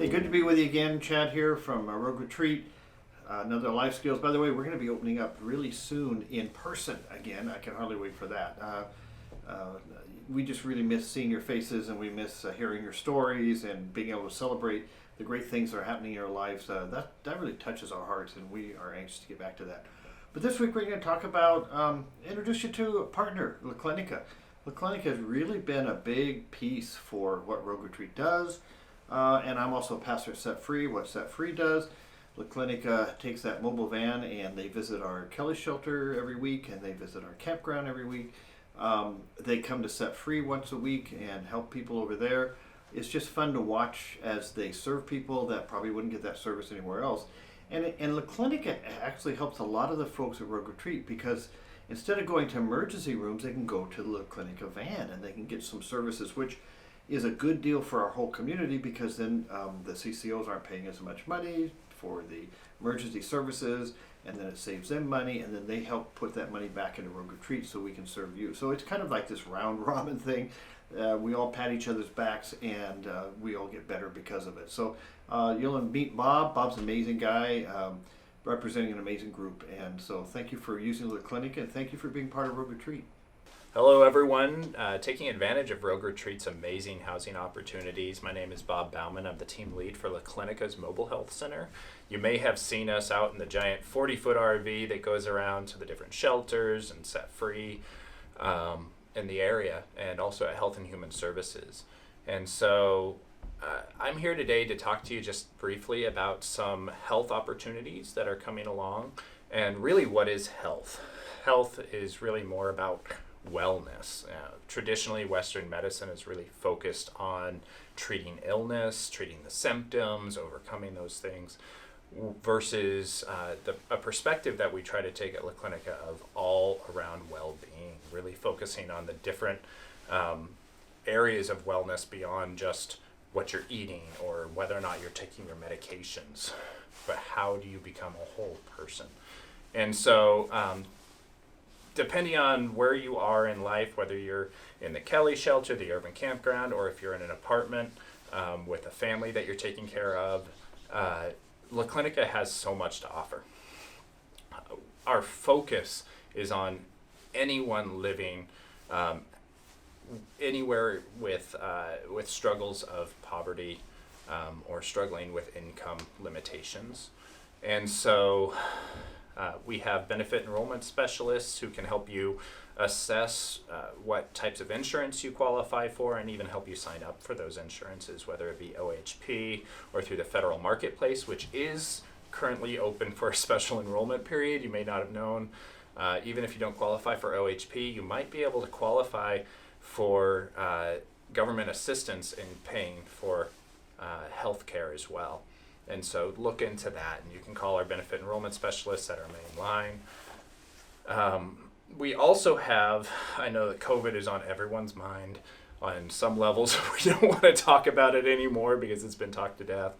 Hey, good to be with you again. Chad here from Rogue Retreat, another life skills. By the way, we're going to be opening up really soon in person again. I can hardly wait for that. We just really miss seeing your faces, and we miss hearing your stories and being able to celebrate the great things that are happening in your lives. That really touches our hearts, and we are anxious to get back to that. But this week we're going to talk about, introduce you to a partner, La Clinica. La Clinica has really been a big piece for what Rogue Retreat does. And I'm also a pastor at Set Free, what Set Free does. La Clinica takes that mobile van and they visit our Kelly shelter every week, and they visit our campground every week. They come to Set Free once a week and help people over there. It's just fun to watch as they serve people that probably wouldn't get that service anywhere else. And La Clinica actually helps a lot of the folks at Rogue Retreat, because instead of going to emergency rooms, they can go to the La Clinica van and they can get some services, which is a good deal for our whole community, because then the CCOs aren't paying as much money for the emergency services, and then it saves them money, and then they help put that money back into Rogue Retreat so we can serve you. So it's kind of like this round robin thing. We all pat each other's backs, and we all get better because of it. So you'll meet Bob. Bob's an amazing guy, representing an amazing group. And so thank you for using the clinic, and thank you for being part of Rogue Retreat. Hello everyone, taking advantage of Rogue Retreat's amazing housing opportunities. My name is Bob Baumann. I'm the team lead for La Clinica's Mobile Health Center. You may have seen us out in the giant 40-foot RV that goes around to the different shelters and Set Free in the area, and also at Health and Human Services. And so I'm here today to talk to you just briefly about some health opportunities that are coming along, and really, what is health? Health is really more about wellness. Traditionally, Western medicine is really focused on treating illness, treating the symptoms, overcoming those things, versus a perspective that we try to take at La Clinica of all around well-being, really focusing on the different areas of wellness beyond just what you're eating or whether or not you're taking your medications, but how do you become a whole person? And so depending on where you are in life, whether you're in the Kelly shelter, the urban campground, or if you're in an apartment with a family that you're taking care of, La Clinica has so much to offer. Our focus is on anyone living anywhere with struggles of poverty or struggling with income limitations. And so we have benefit enrollment specialists who can help you assess what types of insurance you qualify for, and even help you sign up for those insurances, whether it be OHP or through the federal marketplace, which is currently open for a special enrollment period. You may not have known, even if you don't qualify for OHP, you might be able to qualify for government assistance in paying for health care as well. And so look into that, and you can call our benefit enrollment specialists at our main line. We also have, I know that COVID is on everyone's mind on some levels. We don't want to talk about it anymore because it's been talked to death,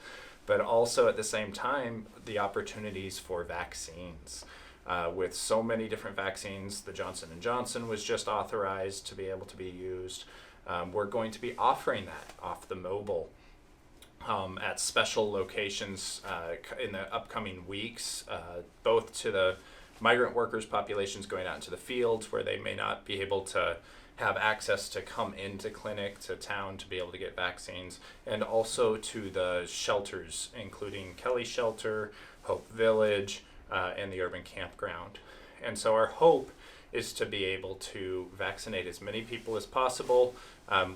but also at the same time, the opportunities for vaccines. With so many different vaccines, the Johnson & Johnson was just authorized to be able to be used. We're going to be offering that off the mobile at special locations in the upcoming weeks, both to the migrant workers populations going out into the fields where they may not be able to have access to come into clinic, to town to be able to get vaccines, and also to the shelters, including Kelly Shelter, Hope Village, and the urban campground. And so our hope is to be able to vaccinate as many people as possible.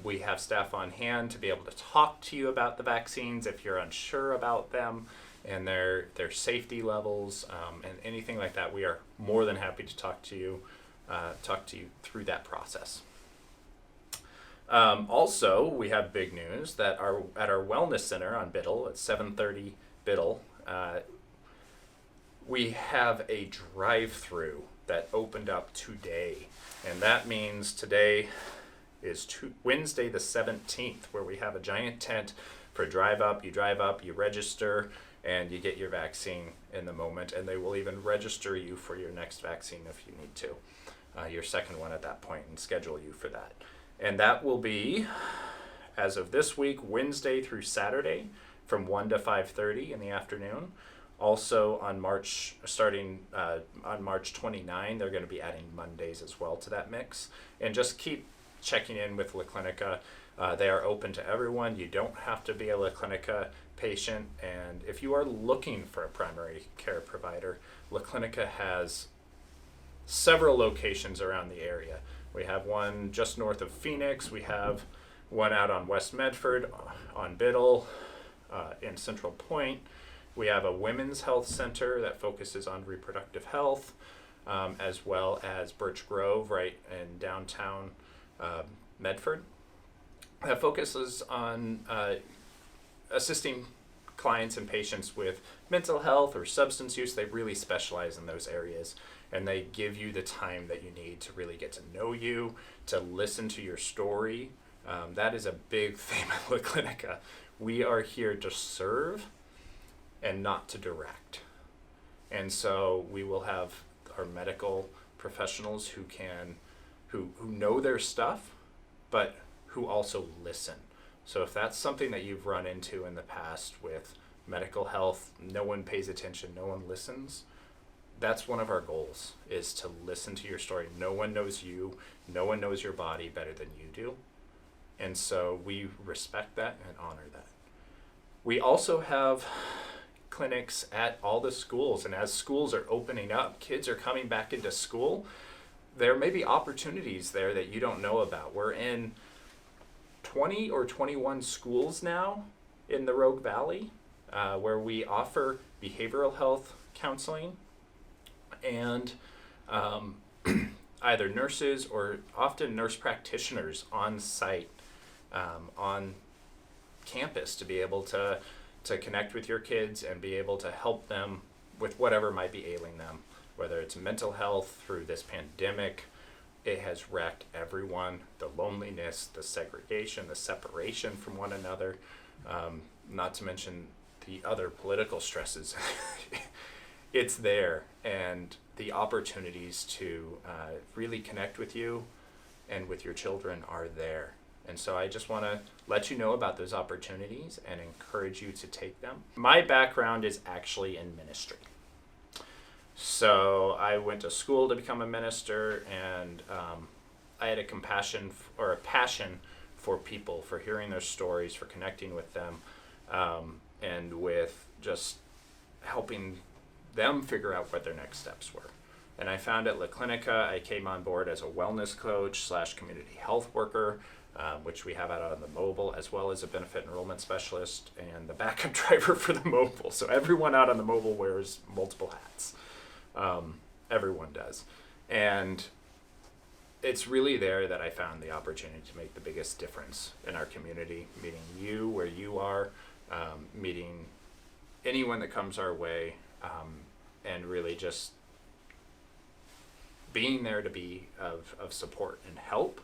We have staff on hand to be able to talk to you about the vaccines if you're unsure about them and their safety levels and anything like that. We are more than happy to talk to you through that process. Also, we have big news that at our wellness center on Biddle at 730 Biddle, we have a drive-through that opened up today, and that means today is Wednesday the 17th, where we have a giant tent for drive up, you register, and you get your vaccine in the moment, and they will even register you for your next vaccine if you need to, your second one at that point, and schedule you for that. And that will be, as of this week, Wednesday through Saturday from 1 to 5:30 in the afternoon. Also on starting on March 29, they're going to be adding Mondays as well to that mix. And just keep checking in with La Clinica. They are open to everyone. You don't have to be a La Clinica patient. And if you are looking for a primary care provider, La Clinica has several locations around the area. We have one just north of Phoenix. We have one out on West Medford, on Biddle, in Central Point. We have a women's health center that focuses on reproductive health, as well as Birch Grove right in downtown Medford. That focuses on assisting clients and patients with mental health or substance use. They really specialize in those areas, and they give you the time that you need to really get to know you, to listen to your story. That is a big theme at La Clinica. We are here to serve and not to direct. And so we will have our medical professionals who know their stuff, but who also listen. So if that's something that you've run into in the past with medical health, no one pays attention, no one listens, that's one of our goals, is to listen to your story. No one knows you, no one knows your body better than you do. And so we respect that and honor that. We also have clinics at all the schools, and as schools are opening up, kids are coming back into school, there may be opportunities there that you don't know about. We're in 20 or 21 schools now in the Rogue Valley, where we offer behavioral health counseling and either nurses or often nurse practitioners on site on campus to be able to connect with your kids and be able to help them with whatever might be ailing them, whether it's mental health through this pandemic. It has wrecked everyone, the loneliness, the segregation, the separation from one another, not to mention the other political stresses. It's there, and the opportunities to really connect with you and with your children are there. And so I just want to let you know about those opportunities and encourage you to take them. My background is actually in ministry. So I went to school to become a minister, and I had a passion for people, for hearing their stories, for connecting with them, and with just helping them figure out what their next steps were. And I found at La Clinica, I came on board as a wellness coach / community health worker, which we have out on the mobile, as well as a benefit enrollment specialist and the backup driver for the mobile. So everyone out on the mobile wears multiple hats. Everyone does. And it's really there that I found the opportunity to make the biggest difference in our community, meeting you where you are, meeting anyone that comes our way, and really just being there to be of support and help,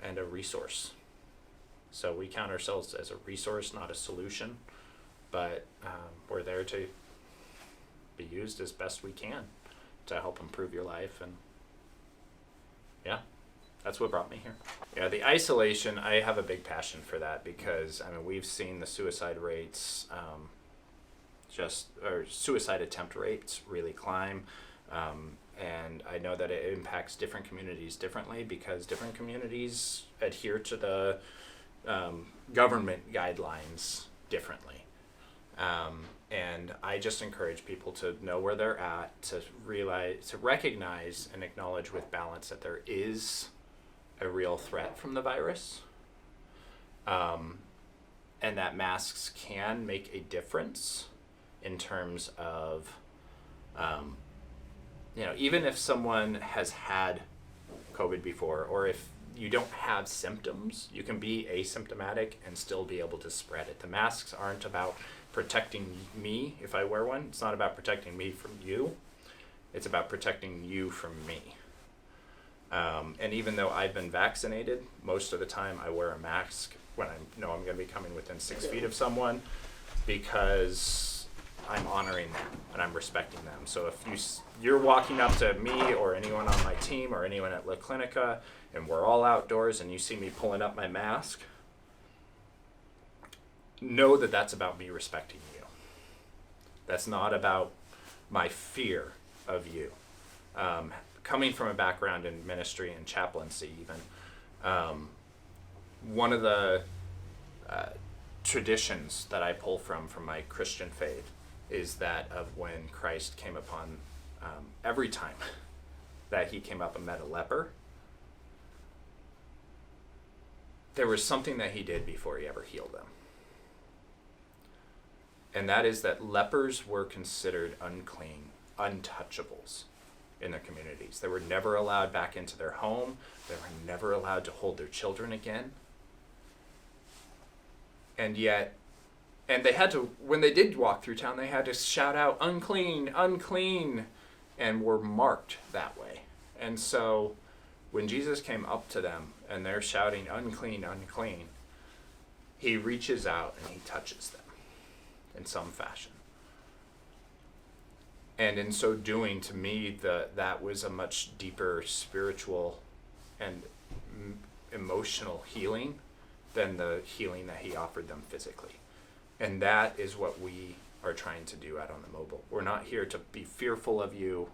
and a resource. So we count ourselves as a resource, not a solution, but we're there to be used as best we can to help improve your life. And yeah, that's what brought me here. Yeah, the isolation, I have a big passion for that, because I mean, we've seen the suicide rates, suicide attempt rates really climb. And I know that it impacts different communities differently, because different communities adhere to the government guidelines differently. And I just encourage people to know where they're at, to recognize and acknowledge with balance that there is a real threat from the virus, and that masks can make a difference in terms of, even if someone has had COVID before, or if you don't have symptoms, you can be asymptomatic and still be able to spread it. The masks aren't about protecting me if I wear one. It's not about protecting me from you. It's about protecting you from me. And even though I've been vaccinated, most of the time I wear a mask when I know I'm going to be coming within 6 feet of someone, because I'm honoring them and I'm respecting them. So if you're walking up to me or anyone on my team or anyone at La Clinica, and we're all outdoors and you see me pulling up my mask, know that that's about me respecting you. That's not about my fear of you. Coming from a background in ministry and chaplaincy even, one of the traditions that I pull from my Christian faith is that of when Christ came upon, every time that he came up and met a leper, there was something that he did before he ever healed them. And that is that lepers were considered unclean, untouchables in their communities. They were never allowed back into their home. They were never allowed to hold their children again. And yet, and they had to, when they did walk through town, they had to shout out, unclean, unclean, and were marked that way. And so when Jesus came up to them and they're shouting, unclean, unclean, he reaches out and he touches them in some fashion. And in so doing, to me, that was a much deeper spiritual and emotional healing than the healing that he offered them physically. And that is what we are trying to do out on the mobile. We're not here to be fearful of you,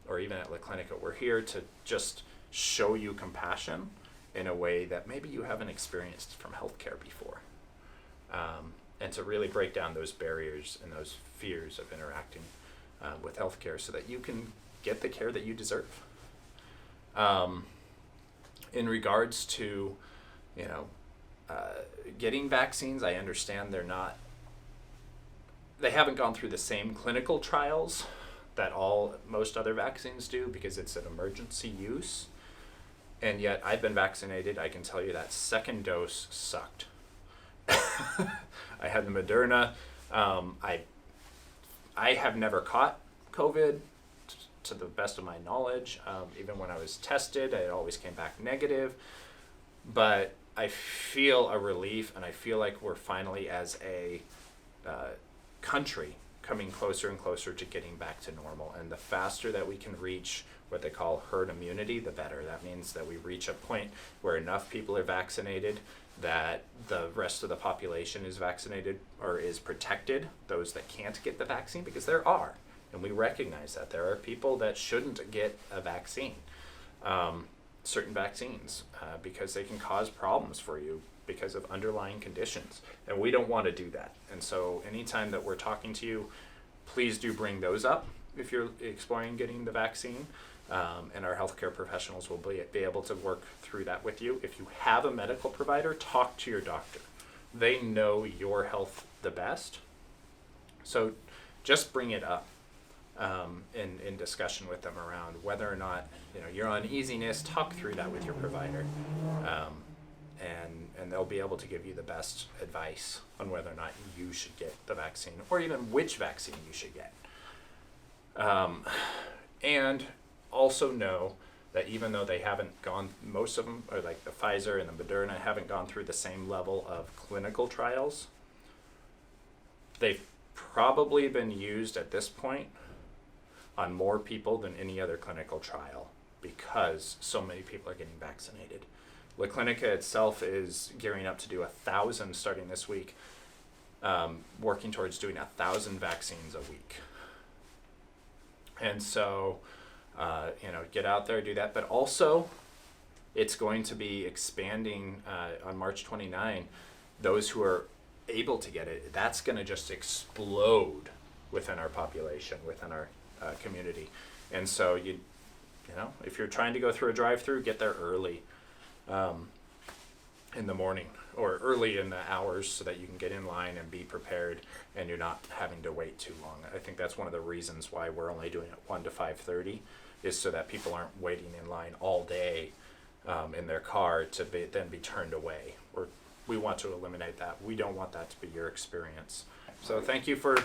or even at La Clinica. We're here to just show you compassion in a way that maybe you haven't experienced from healthcare before. And to really break down those barriers and those fears of interacting with healthcare so that you can get the care that you deserve. In regards to, getting vaccines, I understand they haven't gone through the same clinical trials that most other vaccines do because it's an emergency use. And yet I've been vaccinated. I can tell you that second dose sucked. I had the Moderna. I have never caught COVID to the best of my knowledge. Even when I was tested, it always came back negative. But I feel a relief, and I feel like we're finally, as a country, coming closer and closer to getting back to normal. And the faster that we can reach what they call herd immunity, the better. That means that we reach a point where enough people are vaccinated that the rest of the population is vaccinated or is protected, those that can't get the vaccine, because there are, and we recognize that there are people that shouldn't get a vaccine, certain vaccines, because they can cause problems for you because of underlying conditions, and we don't want to do that. And so anytime that we're talking to you, please do bring those up if you're exploring getting the vaccine. And our healthcare professionals will be able to work through that with you. If you have a medical provider, talk to your doctor. They know your health the best. So just bring it up in discussion with them around whether or not your uneasiness. Talk through that with your provider, and they'll be able to give you the best advice on whether or not you should get the vaccine, or even which vaccine you should get. And also know that even though they haven't gone, most of them, or like the Pfizer and the Moderna, haven't gone through the same level of clinical trials, they've probably been used at this point on more people than any other clinical trial because so many people are getting vaccinated. La Clinica itself is gearing up to do 1,000 starting this week, working towards doing 1,000 vaccines a week. And so, get out there, do that. But also, it's going to be expanding on March 29. Those who are able to get it, that's going to just explode within our population, within our community. And so, if you're trying to go through a drive-through, get there early in the morning or early in the hours so that you can get in line and be prepared and you're not having to wait too long. I think that's one of the reasons why we're only doing it 1 to 5:30 is so that people aren't waiting in line all day in their car to then be turned away. We want to eliminate that. We don't want that to be your experience. So thank you for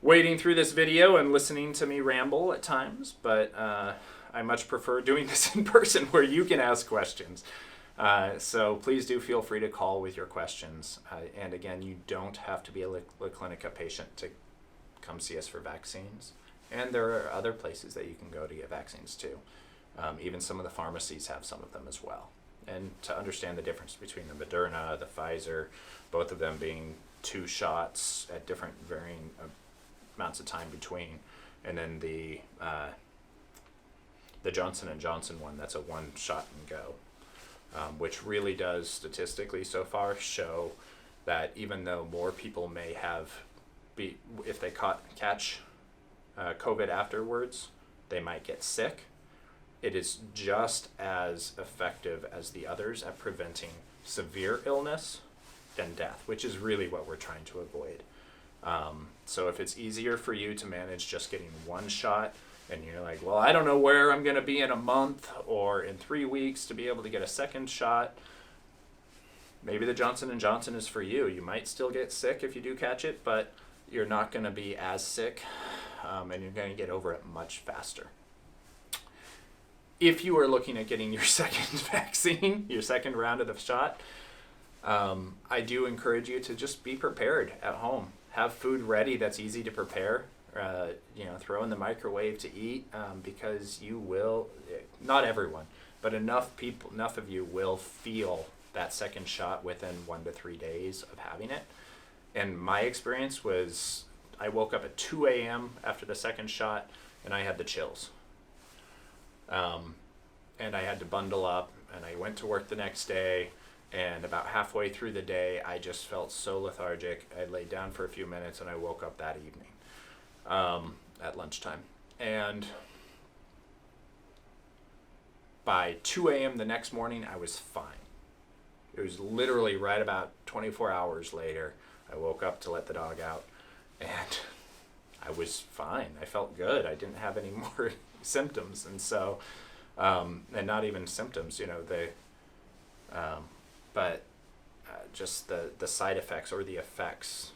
waiting through this video and listening to me ramble at times, but I much prefer doing this in person where you can ask questions. So please do feel free to call with your questions. And again, you don't have to be a La Clinica patient to come see us for vaccines. And there are other places that you can go to get vaccines too. Even some of the pharmacies have some of them as well. and to understand the difference between the Moderna, the Pfizer, both of them being 2 shots at different varying amounts of time between, and then the Johnson & Johnson one, that's a 1 shot and go, which really does statistically so far show that even though more people may if they catch COVID afterwards, they might get sick, it is just as effective as the others at preventing severe illness and death, which is really what we're trying to avoid. So if it's easier for you to manage just getting 1 shot, and you're like, well, I don't know where I'm going to be in a month or in 3 weeks to be able to get a second shot, maybe the Johnson & Johnson is for you. You might still get sick if you do catch it, but you're not going to be as sick, and you're going to get over it much faster. If you are looking at getting your second vaccine, your second round of the shot, I do encourage you to just be prepared at home. Have food ready that's easy to prepare. Throw in the microwave to eat, because you will, not everyone, but enough of you will feel that second shot within 1 to 3 days of having it. And my experience was I woke up at 2 a.m. after the second shot, and I had the chills. And I had to bundle up, and I went to work the next day, and about halfway through the day, I just felt so lethargic. I laid down for a few minutes, and I woke up that evening at lunchtime. And by 2 a.m. the next morning, I was fine. It was literally right about 24 hours later, I woke up to let the dog out, and I was fine. I felt good. I didn't have any more symptoms. And so, and not even symptoms, just the side effects or the effects,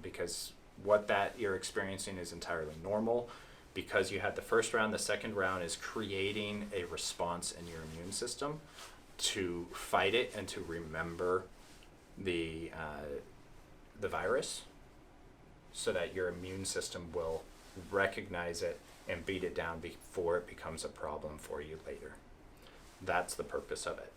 because what that you're experiencing is entirely normal. Because you had the first round, the second round is creating a response in your immune system to fight it and to remember the virus, so that your immune system will recognize it and beat it down before it becomes a problem for you later. That's the purpose of it.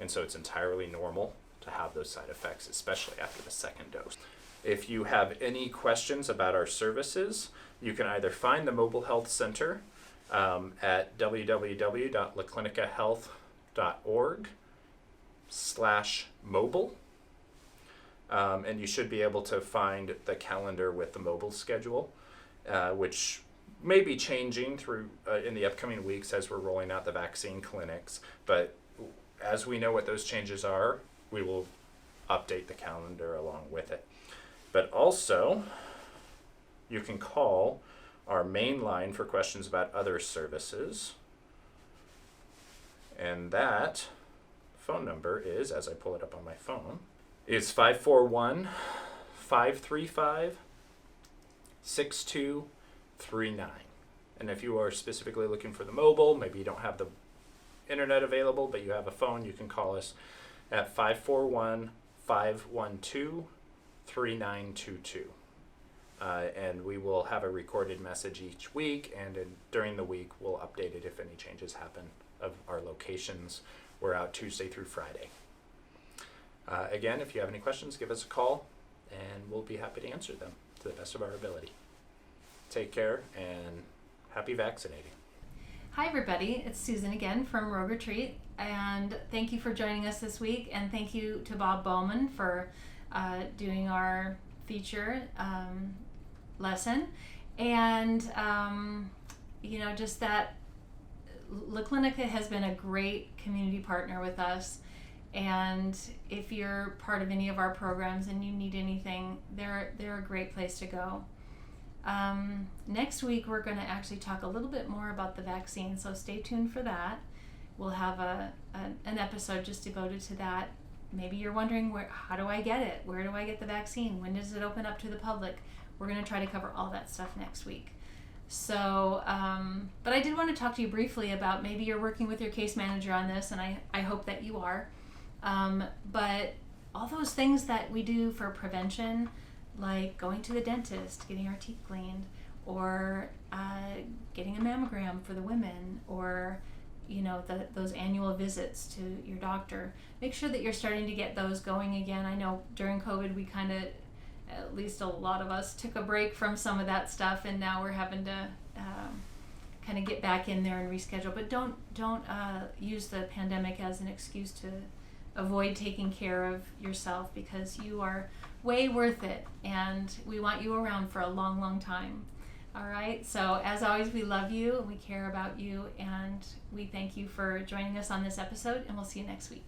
And so it's entirely normal to have those side effects, especially after the second dose. If you have any questions about our services, you can either find the Mobile Health Center at www.laclinicahealth.org/mobile. And you should be able to find the calendar with the mobile schedule, which may be changing through in the upcoming weeks as we're rolling out the vaccine clinics. But as we know what those changes are, we will update the calendar along with it. But also, you can call our main line for questions about other services. And that phone number is, as I pull it up on my phone, is 541-535-6239. And if you are specifically looking for the mobile, maybe you don't have the internet available, but you have a phone, you can call us at 541-512-3922. And we will have a recorded message each week, and during the week we'll update it if any changes happen of our locations. We're out Tuesday through Friday. Again, if you have any questions, give us a call, and we'll be happy to answer them to the best of our ability. Take care, and happy vaccinating. Hi everybody, it's Susan again from Rogue Retreat, and thank you for joining us this week, and thank you to Bob Baumann for doing our feature lesson. And just that La Clinica has been a great community partner with us, and if you're part of any of our programs and you need anything, they're a great place to go. Next week we're going to actually talk a little bit more about the vaccine, so stay tuned for that. We'll have an episode just devoted to that. Maybe you're wondering, how do I get it? Where do I get the vaccine? When does it open up to the public? We're going to try to cover all that stuff next week. So, but I did want to talk to you briefly about, maybe you're working with your case manager on this, and I hope that you are. But all those things that we do for prevention, like going to the dentist, getting our teeth cleaned, or getting a mammogram for the women, or those annual visits to your doctor. Make sure that you're starting to get those going again. I know during COVID we kind of, at least a lot of us, took a break from some of that stuff, and now we're having to kind of get back in there and reschedule. But don't use the pandemic as an excuse to avoid taking care of yourself, because you are way worth it, and we want you around for a long, long time. All right, so as always, we love you and we care about you, and we thank you for joining us on this episode, and we'll see you next week.